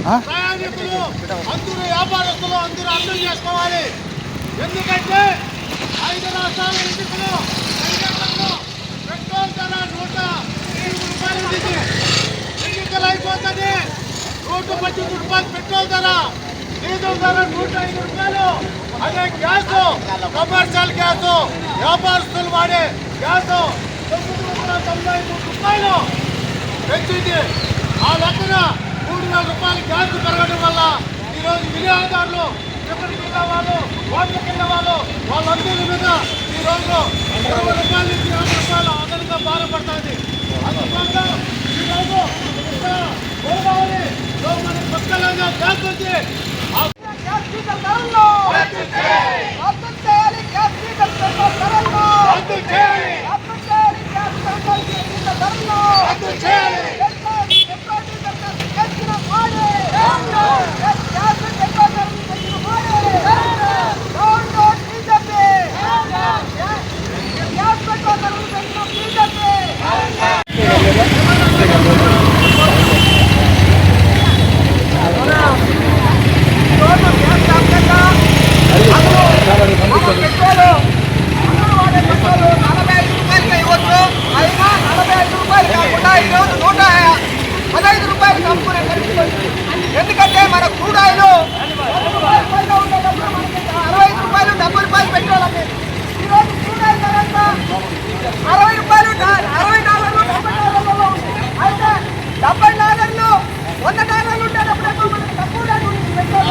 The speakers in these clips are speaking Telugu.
ప్రయాణికులు అందరూ వ్యాపారస్తులు అందరూ అర్థం చేసుకోవాలి. ఎందుకంటే 5 రాష్ట్రాల ఎన్నికలు పెట్రోల్ ధర 120 రూపాయలు ఉంది. ఎన్నికలు అయిపోతుంది 118 రూపాయలు పెట్రోల్ ధర, డీజిల్ ధర 105 రూపాయలు. అదే గ్యాస్ కమర్షియల్ గ్యాస్ వ్యాపారస్తులు వాడే గ్యాస్ 993 రూపాయలు పెంచింది. ఆ లెక్కన 3,000 రూపాయలు గ్యాస్ పెరగడం వల్ల ఈరోజు వినియోగదారులు ఎక్కడికి వెళ్ళే వాళ్ళు, ఓట్లకి వెళ్ళే వాళ్ళు వాళ్ళందరి మీద ఈరోజు 20 రూపాయల నుంచి 50 రూపాయలు అదనంగా బాధపడుతుంది. అందుకోసం ఈరోజు గోదావరి మనకి పుష్కలంగా గ్యాస్ ఉంది. ఎందుకంటే మన కూడాయిలు 65 రూపాయలు 70 రూపాయలు పెట్రోల్ అంటే ఈరోజు కూడాయిలు ధర 60 రూపాయలు 60 డాలర్లు 70 డాలర్లలో ఉంది. అయితే 70 డాలర్లు 100 డాలర్లు ఉండేటప్పుడే మనకి తక్కువ రేటు ఉంది పెట్రోల్.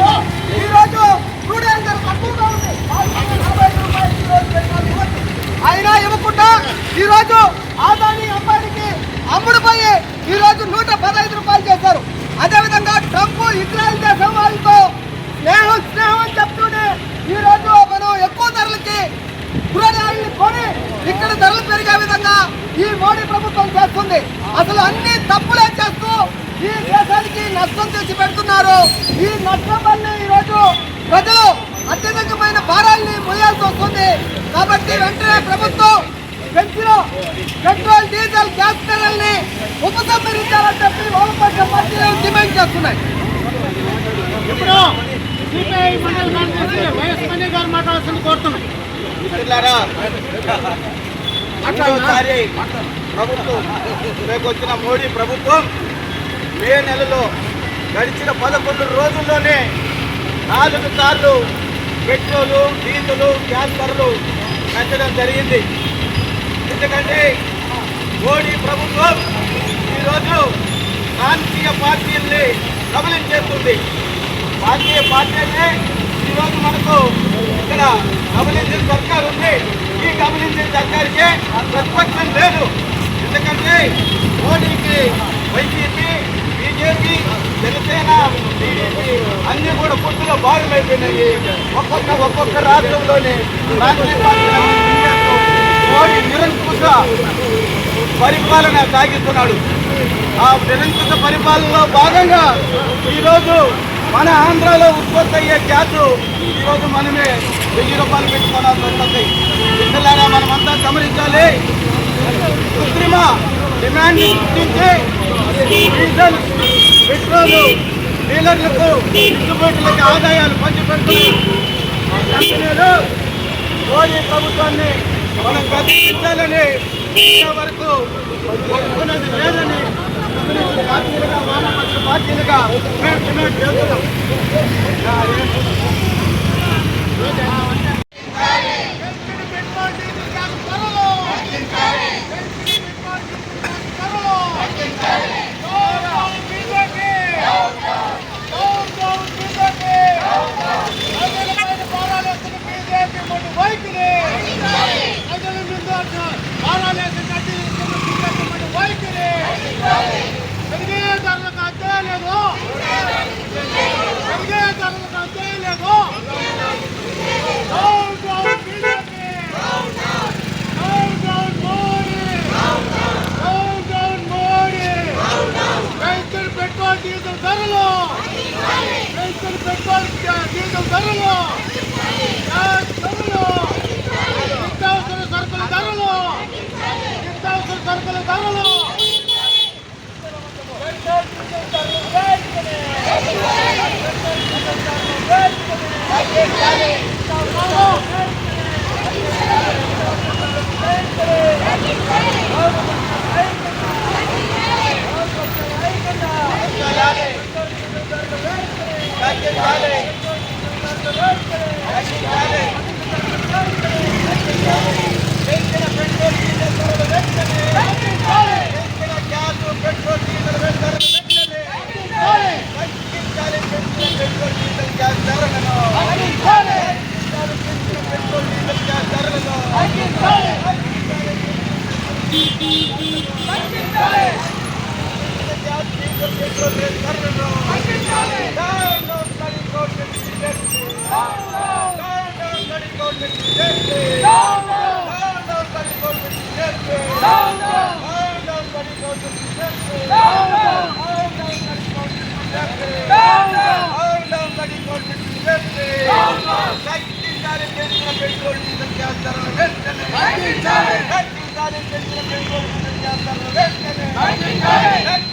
ఈరోజు కూడాయిలు ధర తక్కువగా ఉంది. 45 రూపాయలు ఈరోజు పెట్రోల్ ఇవ్వచ్చు. అయినా ఇవ్వకుండా ఈరోజు ఆదాని అంబానీకి అమ్ముడుపోయి ఈరోజు 115 రూపాయలు చేశారు. అదేవిధంగా ట్రంప్ ఇజ్రాయెల్ దేశం వాళ్ళతో స్నేహం చెప్తూనే ఈరోజు మనం ఎక్కువ ధరలకి కూరగాయలు కొని ఇక్కడ ధరలు పెరిగే విధంగా ఈ మోడీ ప్రభుత్వం చేస్తుంది. అసలు అన్ని తప్పులే చేస్తూ ఈ దేశానికి నష్టం తెచ్చి పెడుతున్నారు. ఈ నష్టం వల్ల ఈరోజు ప్రజలు అత్యధికమైన భారాల్ని మోయాల్సి వస్తుంది. కాబట్టి వెంటనే ప్రభుత్వం పెంచిన పెట్రోల్ డీజిల్ గ్యాస్ ధరల్ని ఉపసంహరించాలని చెప్పి వామపక్ష పార్టీలు డిమాండ్ చేస్తున్నాయి. ఇప్పుడు సిపిఐ మండల కార్యదర్శి వైఎస్ మణి గారు మాట్లాడాల్సింది కోరుతున్నాం. ప్రభుత్వం వచ్చిన మోడీ ప్రభుత్వం మే నెలలో గడిచిన 11 రోజుల్లోనే 4 సార్లు పెట్రోలు, డీజిల్, గ్యాస్ ధరలు పెంచడం జరిగింది. ఎందుకంటే మోడీ ప్రభుత్వం ఈరోజు ప్రాంతీయ పార్టీల్ని కబలించేస్తుంది. ప్రాంతీయ పార్టీలే ఈరోజు మనకు ఇక్కడ కబలించిన సర్కారు ఉంది. ఈ కబలించిన సర్కారుకే ప్రతిపక్షం లేదు. ఎందుకంటే మోడీకి వైసీపీ, బీజేపీ, జనసేన, టీడీపీ అన్ని కూడా పొత్తులో భాగమైపోయినాయి. ఒక్కొక్క రాష్ట్రంలోనే ప్రాంతీయ పార్టీలు మోడీ నిరంకుశ పరిపాలన సాగిస్తున్నాడు. ఆ నిరంకుశ పరిపాలనలో భాగంగా ఈరోజు మన ఆంధ్రాలో ఉత్పత్తి అయ్యే గ్యాస్ ఈరోజు మనమే 1000 రూపాయలు పెట్టుకోవాల్సి వస్తుంది. పిల్లలారా మనమంతా గమనించాలి. కృత్రిమ డిమాండ్ సృష్టించి డీజిల్, పెట్రోల్ డీలర్లకు, డిస్ట్రిబ్యూటర్లకు ఆదాయాలు పంచిపెడుతున్నారు కంపెనీలు. మోడీ ప్రభుత్వాన్ని మనం గతించాలని వరకు ఒప్పుకున్నది లేదని పార్టీలుగా, వామపక్ష పార్టీలుగా మేము డిమాండ్ చేస్తున్నాం. సరుకుల ధరలు పెట్రోల్ రేట్ ధరలను down down study government BJP down down study government BJP down down study government BJP down down study government BJP down down study government BJP down down study government BJP తగ్గించాలి పెంచిన పెట్రోల్ డీజిల్ గ్యాస్ ధరలను వెంటనే తగ్గించాలి పెంచిన పెట్రోల్ డీజిల్ గ్యాస్ ధరలను వెంటనే